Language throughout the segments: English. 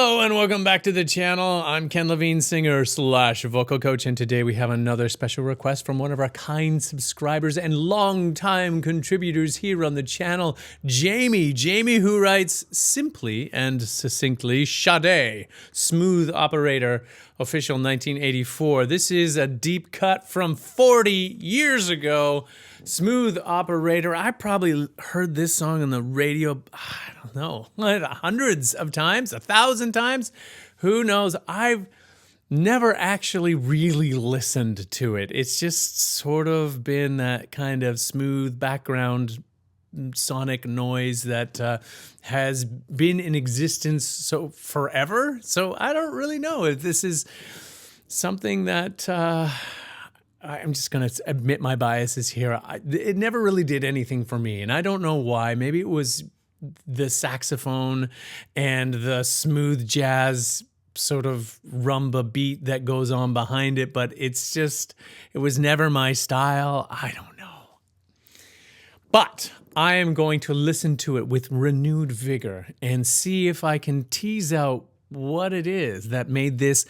Hello and welcome back to the channel. I'm Ken Lavigne, singer slash vocal coach, and today we have another special request from one of our kind subscribers and longtime contributors here on the channel, Jamie. Jamie, who writes simply and succinctly, SADE, Smooth Operator, official 1984. This is a deep cut from 40 years ago. Smooth Operator. I probably heard this song on the radio, I don't know, hundreds of times, 1,000 times. Who knows? I've never actually really listened to it. It's just sort of been that kind of smooth background sonic noise that has been in existence so forever. So I don't really know if this is something that I'm just going to admit my biases here. It never really did anything for me, and I don't know why. Maybe it was the saxophone and the smooth jazz sort of rumba beat that goes on behind it, but it was never my style. I don't know. But I am going to listen to it with renewed vigor and see if I can tease out what it is that made this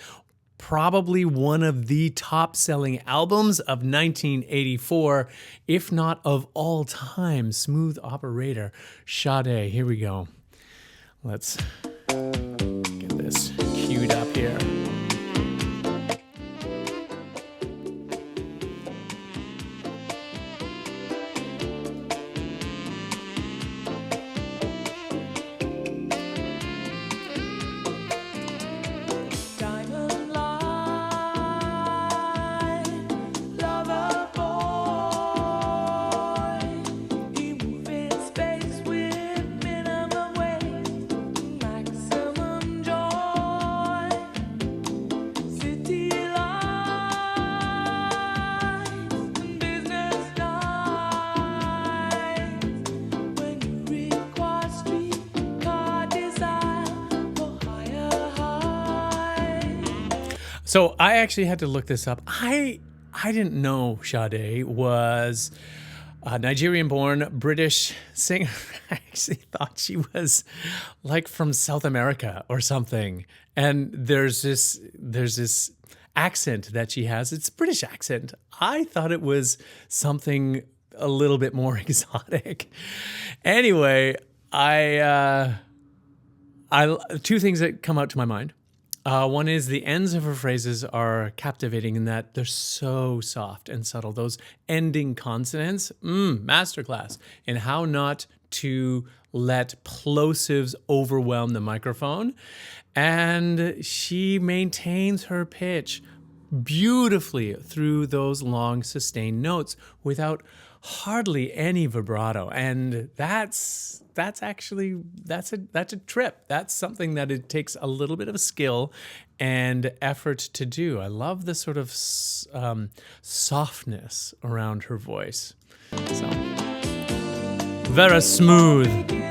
probably one of the top-selling albums of 1984, if not of all time. Smooth Operator, SADE. Here we go. Let's get this queued up here. So I actually had to look this up. I didn't know SADE was a Nigerian-born British singer. I actually thought she was like from South America or something. And there's this accent that she has. It's a British accent. I thought it was something a little bit more exotic. Anyway, two things that come out to my mind. One is the ends of her phrases are captivating in that they're so soft and subtle. Those ending consonants, masterclass in how not to let plosives overwhelm the microphone. And she maintains her pitch beautifully through those long sustained notes without hardly any vibrato. And that's a trip. That's something that it takes a little bit of skill and effort to do. I love the sort of softness around her voice. So very smooth.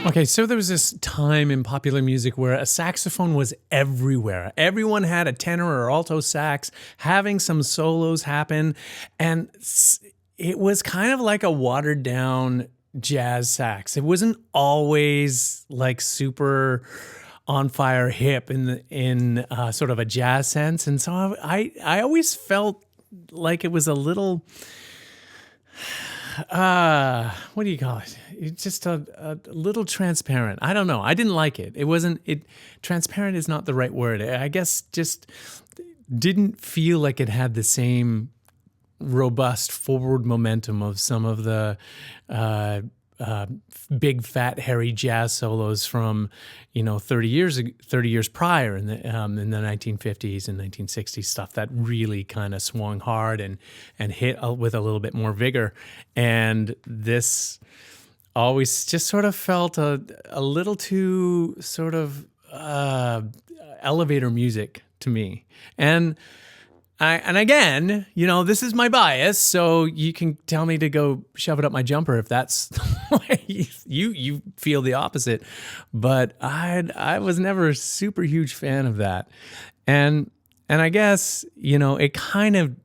Okay, so there was this time in popular music where a saxophone was everywhere. Everyone had a tenor or alto sax, having some solos happen, and it was kind of like a watered down jazz sax. It wasn't always like super on fire hip in sort of a jazz sense, and so I always felt like it was a little what do you call it? It's just a little transparent. I don't know. I didn't like it. Transparent is not the right word. I guess just didn't feel like it had the same robust forward momentum of some of the big fat hairy jazz solos from 30 years prior in the 1950s and 1960s, stuff that really kind of swung hard and hit with a little bit more vigor. And this always just sort of felt a little too sort of elevator music to me. And again, this is my bias, so you can tell me to go shove it up my jumper if that's the way you feel the opposite. But I was never a super huge fan of that. And I guess, it kind of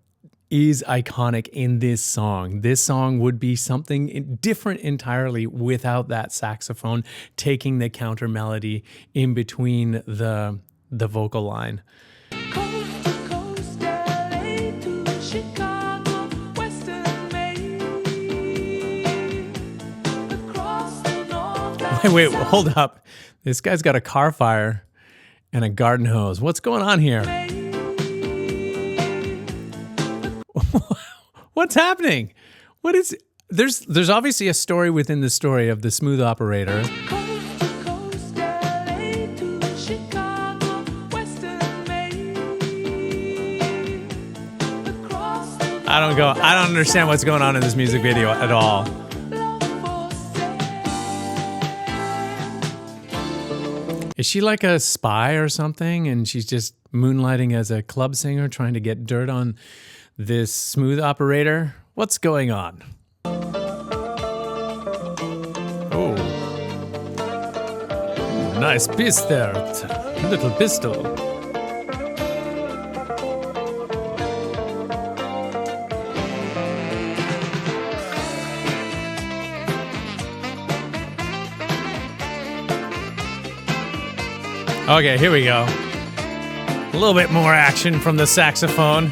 is iconic in this song. This song would be something different entirely without that saxophone taking the counter melody in between the vocal line. Wait, hold up. This guy's got a car fire and a garden hose. What's going on here? What's happening? There's obviously a story within the story of the smooth operator. I don't understand what's going on in this music video at all. Is she like a spy or something, and she's just moonlighting as a club singer trying to get dirt on this smooth operator? What's going on? Oh. Nice piece there, little pistol. Okay, here we go. A little bit more action from the saxophone. You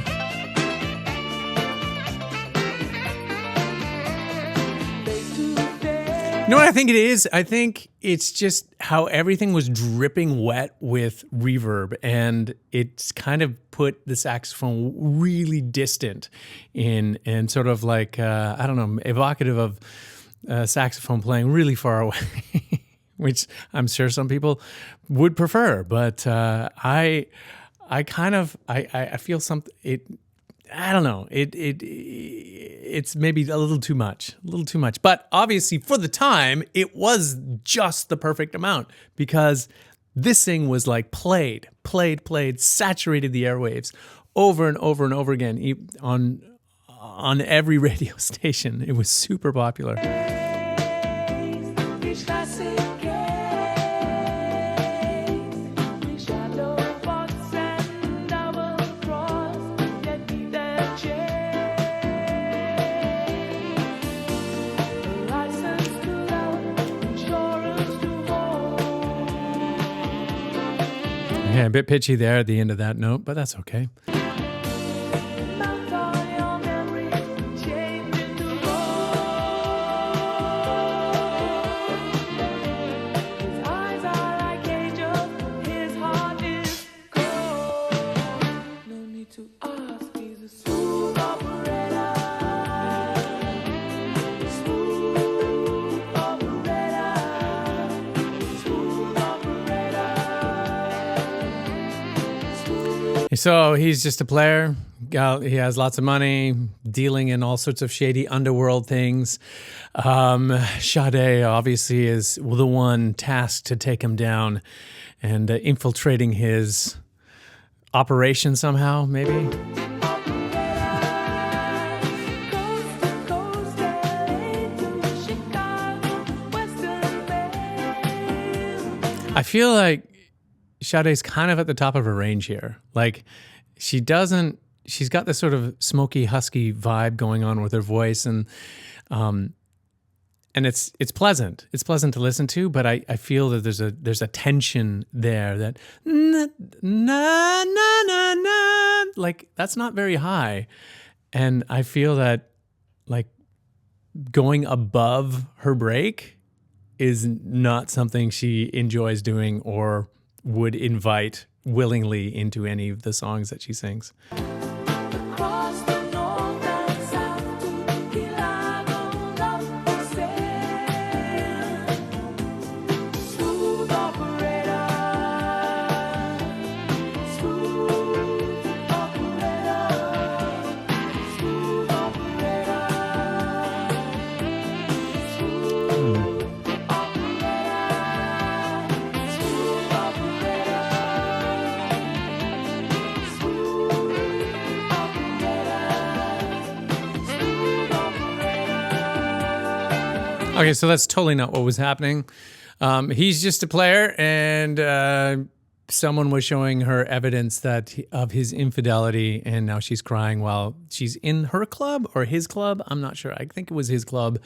know what I think it is? I think it's just how everything was dripping wet with reverb, and it's kind of put the saxophone really distant and sort of like, evocative of saxophone playing really far away. Which I'm sure some people would prefer, but I feel something. I don't know. It's maybe a little too much. But obviously, for the time, it was just the perfect amount because this thing was like played, saturated the airwaves over and over and over again on every radio station. It was super popular. Yeah, a bit pitchy there at the end of that note, but that's okay. So he's just a player. He has lots of money, dealing in all sorts of shady underworld things. Sade obviously is the one tasked to take him down and infiltrating his operation somehow, maybe. I feel like Sade's kind of at the top of her range here. Like, she's got this sort of smoky, husky vibe going on with her voice, and it's pleasant. It's pleasant to listen to, but I feel that there's a tension there that na na na na, like that's not very high, and I feel that like going above her break is not something she enjoys doing or would invite willingly into any of the songs that she sings. Okay, so that's totally not what was happening. He's just a player, and someone was showing her evidence of his infidelity, and now she's crying while she's in her club or his club. I'm not sure. I think it was his club,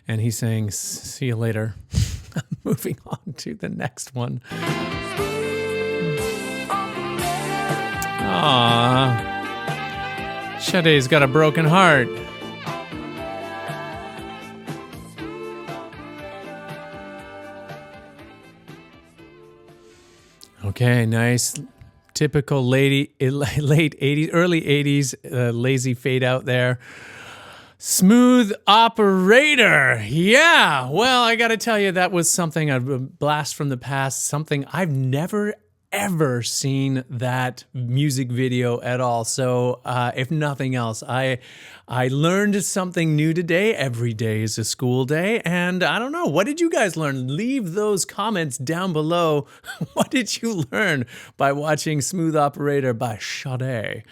and he's saying, "See you later." Moving on to the next one. Aww, Sade's got a broken heart. Okay, nice. Typical late 80s, early 80s, lazy fade out there. Smooth operator. Yeah, well, I got to tell you, that was something, a blast from the past, something I've never ever seen that music video at all. So if nothing else, I learned something new today. Every day is a school day. And I don't know, what did you guys learn? Leave those comments down below. What did you learn by watching Smooth Operator by Sade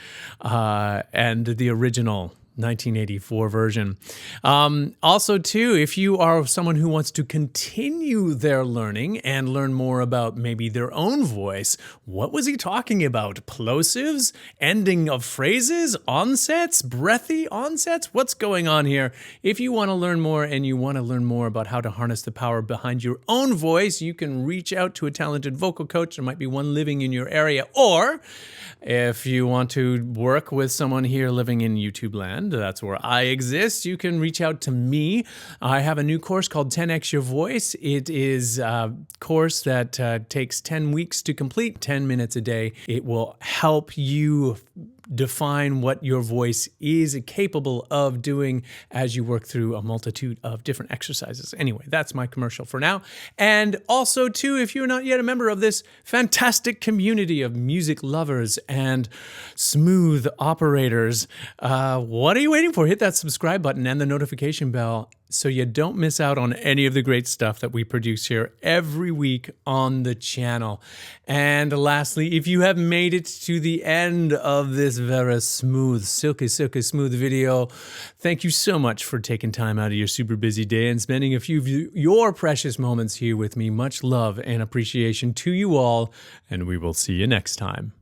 and the original 1984 version. Also, too, if you are someone who wants to continue their learning and learn more about maybe their own voice, what was he talking about? Plosives? Ending of phrases? Onsets? Breathy onsets? What's going on here? If you want to learn more and you want to learn more about how to harness the power behind your own voice, you can reach out to a talented vocal coach. There might be one living in your area. Or if you want to work with someone here living in YouTube land, that's where I exist, you can reach out to me. I have a new course called 10X Your Voice. It is a course that takes 10 weeks to complete, 10 minutes a day. It will help you define what your voice is capable of doing as you work through a multitude of different exercises. Anyway, that's my commercial for now. And also, too, if you're not yet a member of this fantastic community of music lovers and smooth operators, what are you waiting for? Hit that subscribe button and the notification bell so you don't miss out on any of the great stuff that we produce here every week on the channel. And lastly, if you have made it to the end of this very smooth, silky smooth video, thank you so much for taking time out of your super busy day and spending a few of your precious moments here with me. Much love and appreciation to you all, and we will see you next time.